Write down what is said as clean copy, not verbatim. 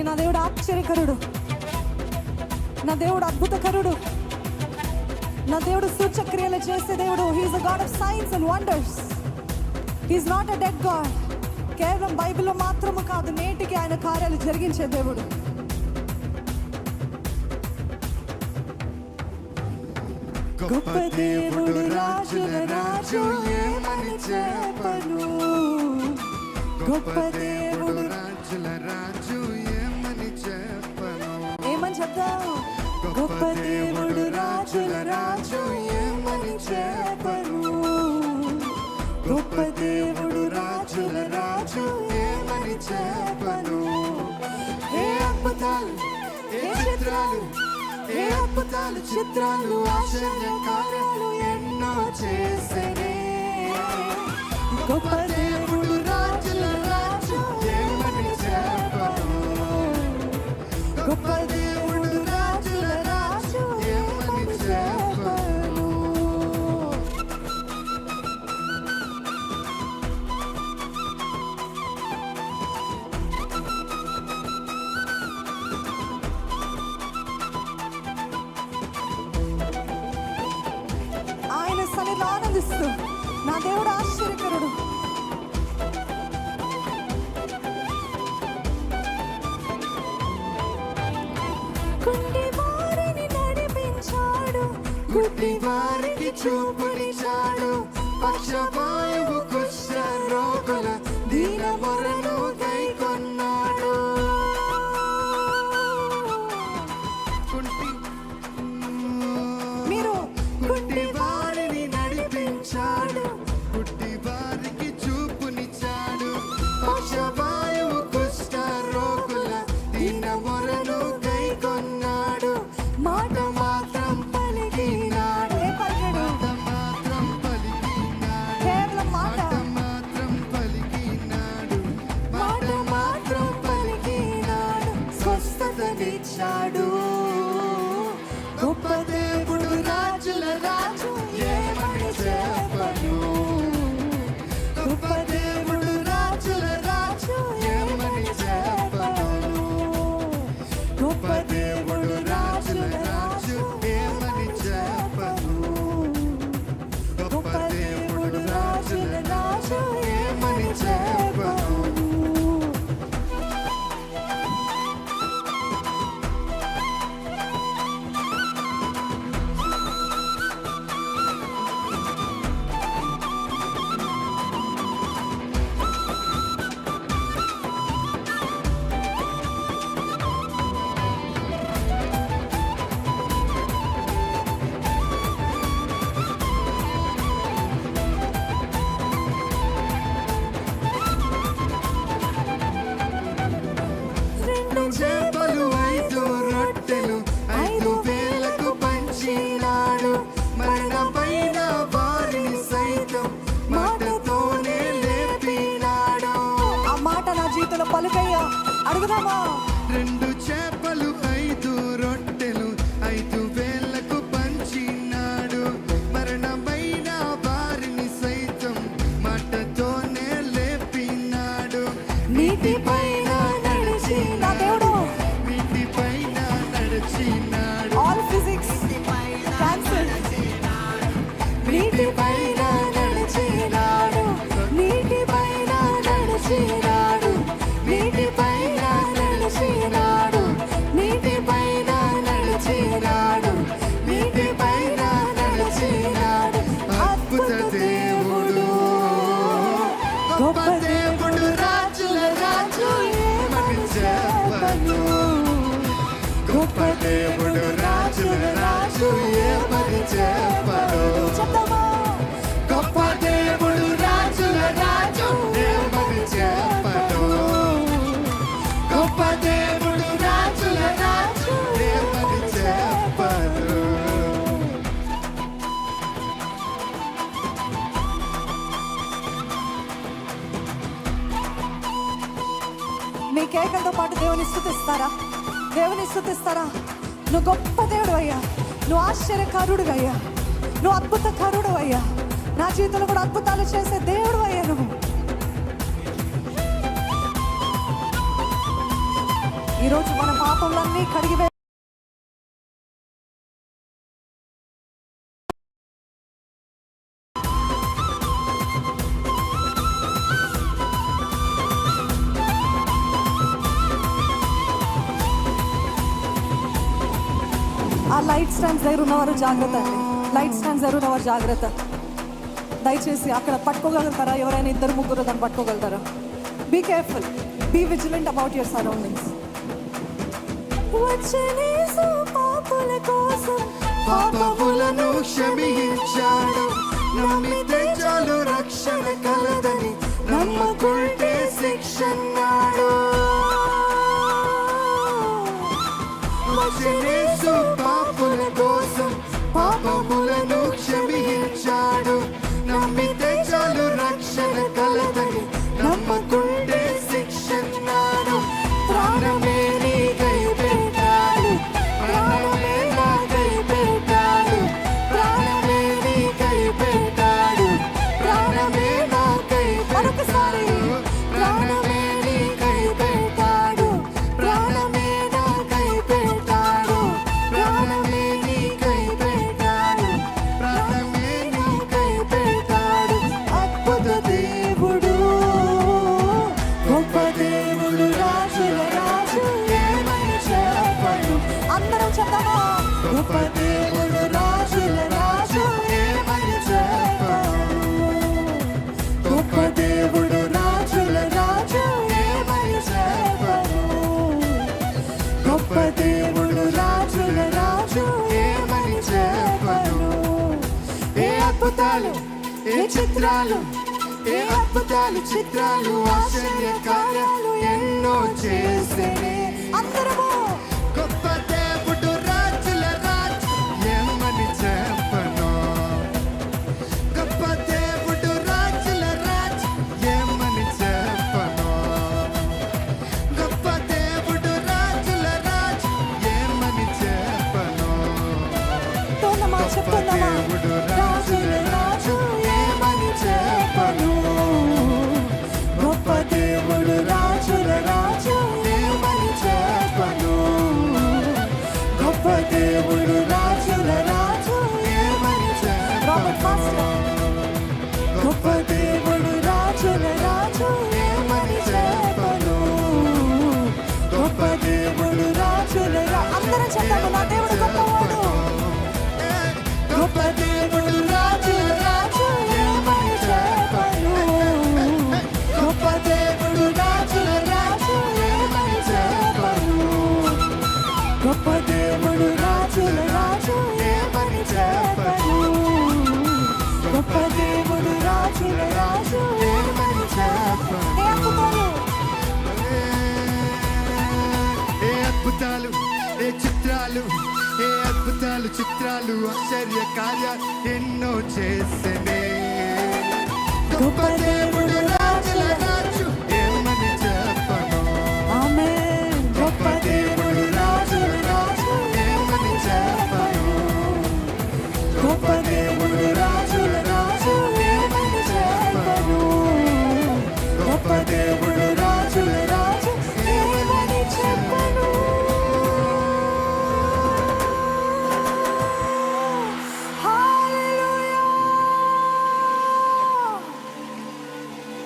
నా దేవుడు ఆశ్చర్యకరుడు, నా దేవుడు అద్భుతకరుడు, నా దేవుడు సూచక్రియలు చేసే దేవుడు. He is a god of signs and wonders. He is not a dead god. కేవలం బైబిల్లో మాత్రము కాదు, నేటికి ఆయన కార్యాలు జరిగించే దేవుడు. గొప్ప దేవుడు, రాజుల రాజు, ఏమని చెప్పను. గొప్ప దేవుడు, రాజుల రాజు, ఏమని చెప్పను. ఏమని చెప్తావు? గొప్ప దేవుడు, రాజుల రాజు, ఏమని చెప్పను. గొప్ప దేవుడు, రాజుల రాజు, ఏమని చెప్పను. ఏ అద్భుతాలు, ఏ చిత్రాలు, ఏ అద్భుతాలు, చిత్రాలు, ఆశ్చర్య కార్యాలు ఎన్నో చేసెనే. గొప్ప దేవుడు, రాజుల రాజు, ఏమని చెప్పను. గొప్ప దేవుడు, రాజుల రాజు, ఏమని చెప్పను. ఆయన సన్నిధిలో ఆనందిస్తూ, నా దేవుడు ఆశ్చర్యకరుడు. కుంటి వారిని నడిపించాడు, గుడ్డి వారికి చూపునిచ్చాడు, పక్షవాయువు కుష్ఠ రోగుల దీన మొరను కైకొన్నాడు. మీరు గుడ్డి వారిని నడిపించాడు, గుడ్డి వారికి చూపునిచ్చాడు, పక్షవాయువు కుష్ఠ రోగుల దీన మొరను కైకొన్నాడు. మాట మాత్రం పలికినాడు, ఏ పలికాడు? మాత్రం పలికినాడు, కేవలం మాట. మాత్రం పలికినాడు, మాట మాత్రం పలికినాడు, స్వస్థతనిచ్చాడు. గొప్ప దేవుడు, రాజుల రాజు, ఏమని చెప్పను. గొప్ప దేవుడు, రాజుల రాజు, ఏమని చెప్పను. గొప్ప దేవుడు, రాజుల రాజు, ఏమని చెప్పను. గొప్ప దేవుడు, రాజుల రాజు, ఏమని చెప్పను. రెండు చేపలు 5 రొట్టెలు 5,000కు పంచినాడు, మరణమైన వారిని సైతం మాటతోనే లేపినాడు. ఆ మాట నా జీవితంలో పలుకయ్యా, అడుగుదామా? 2 చేపలు 5 రొట్టెలు 5,000కు పంచినాడు, మరణమైన వారిని సైతం మాటతోనే లేపినాడు. నీటిపైన నడిచి, నా దేవుడు నీటిపైన నడిచినాడు, ఆల్ ఫిజిక్స్ క్యాన్సర్. నీటిపైన నడిచినాడు, నీటిపైన నడిచినాడు, నీటిపైన నడిచినాడు, నీటిపైన నడిచినాడు, నీటిపైన నడిచినాడు. అద్భుత దేవుడు, గొప్ప దేవుడు, రాజుల రాజు, ఏమని చెప్పను. గొప్ప దేవుడు, రాజుల రాజు, ఏమని చెప్పను. చెప్తామా? గొప్ప దేవుడు, రాజుల రాజు, ఏమని చెప్పను. గొప్ప దేవుడు, రాజుల రాజు, ఏమని చెప్పను. మీ కేకలతో పాటు దేవుని స్తుతిస్తారా? దేవుని స్తుతిస్తారా? నువ్వు గొప్ప దేవుడు అయ్యా, నువ్వు ఆశ్చర్యకారుడు అయ్యా, నువ్వు అద్భుతకారుడు అయ్యా, నా జీవితంలో కూడా అద్భుతాలు చేసే దేవుడు అయ్యా నువ్వు. ఈరోజు మన పాపములన్నీ కడిగివే ఆ లైట్ స్టాండ్స్ దగ్గర ఉన్నవారు జాగ్రత్త అండి. లైట్ స్టాండ్స్ దగ్గర ఉన్నవారు జాగ్రత్త. దయచేసి అక్కడ పట్టుకోగలుగుతారా? ఎవరైనా ఇద్దరు ముగ్గురు దాన్ని పట్టుకోగలుగుతారా? Be careful, be vigilant about your surroundings. పాపుల కోసం పాపములను క్షమించాడు, నమ్మితే చాలు రక్షణ కలదని, నమ్మకుంటే శిక్షన్నాడు. యేసు పాపుల కోసం పాపములను క్షమించాడు, నమ్మితే చాలు రక్షణ కలదని, నమ్మకుంటే శిక్షన్నాడు. ప్రాణమే నీకై పెట్టాడు, ప్రాణమే నాకై పెట్టాడు, ప్రాణమే నీకై పెట్టాడు, ప్రాణమే నాకై పెట్టాడు, ప్రాణమే నీకై పెట్టాడు, ప్రాణమే నాకై పెట్టాడు, ప్రాణమే నీకై పెట్టాడు, ప్రాణమే నీకై పెట్టాడు. అద్భుత దేవుడు, గొప్ప దేవుడు, రాజుల రాజు, ఏమని చెప్పను. అందరం చెప్తామా? గొప్ప దేవుడు, రాజుల రాజు, ఏమని చెప్పను. గొప్ప దేవుడు, రాజుల రాజు, ఏమని చెప్పను. గొప్ప దేవుడు, రాజుల రాజు, ఏమని చెప్పను. ఏ అద్భుతాలు, ఏ చిత్రాలు, ఏ అద్భుతాలు చిత్రాలు, ఆశ్చర్య కార్యాలు ఎన్నో చేసేనే. అందరము గొప్ప దేవుడు, రాజుల రాజు, ఏమని చెప్పను. గొప్ప దేవుడు, రాజుల రాజు, ఏమని చెప్పను. గొప్ప దేవుడు, రాజుల రాజు, ఏమని చెప్పను. తోనమా చెప్తున్నామా? రాజుల రాజు, ఏమని చెప్పను. గొప్ప దేవుడు, రాజుల రాజు, ఏమని చెప్పను. గొప్ప దేవుడు, రాజుల రాజు, ఏమని రాబర్ట్ చెప్పను. మాస్టర్. గొప్ప దేవుడు, రాజుల రాజు, ఏమని చెప్పను. గొప్ప దేవుడు, రాజుల రాజు, అందరం చెప్తాము, నా దేవుడు గొప్పవాడు. గొప్ప దేవుడు, రాజుల రాజు, ఏమని చెప్పను. గొప్ప దేవుడు, రాజుల రాజు, ఏమని చెప్పను. గొప్ప దేవుడు, రాజుల రాజు, ఏమని చెప్పను. గొప్ప దేవుడు, రాజుల రాజు, ఏమని చెప్పను. ఏ అద్భుతాలు, ఏ అద్భుతాలు, ఏ చిత్రాలు, ఏ అద్భుతాలు చిత్రాలు, ఆశ్చర్య కార్యాలు ఎన్నో చేసనే. గొప్ప దేవుడు,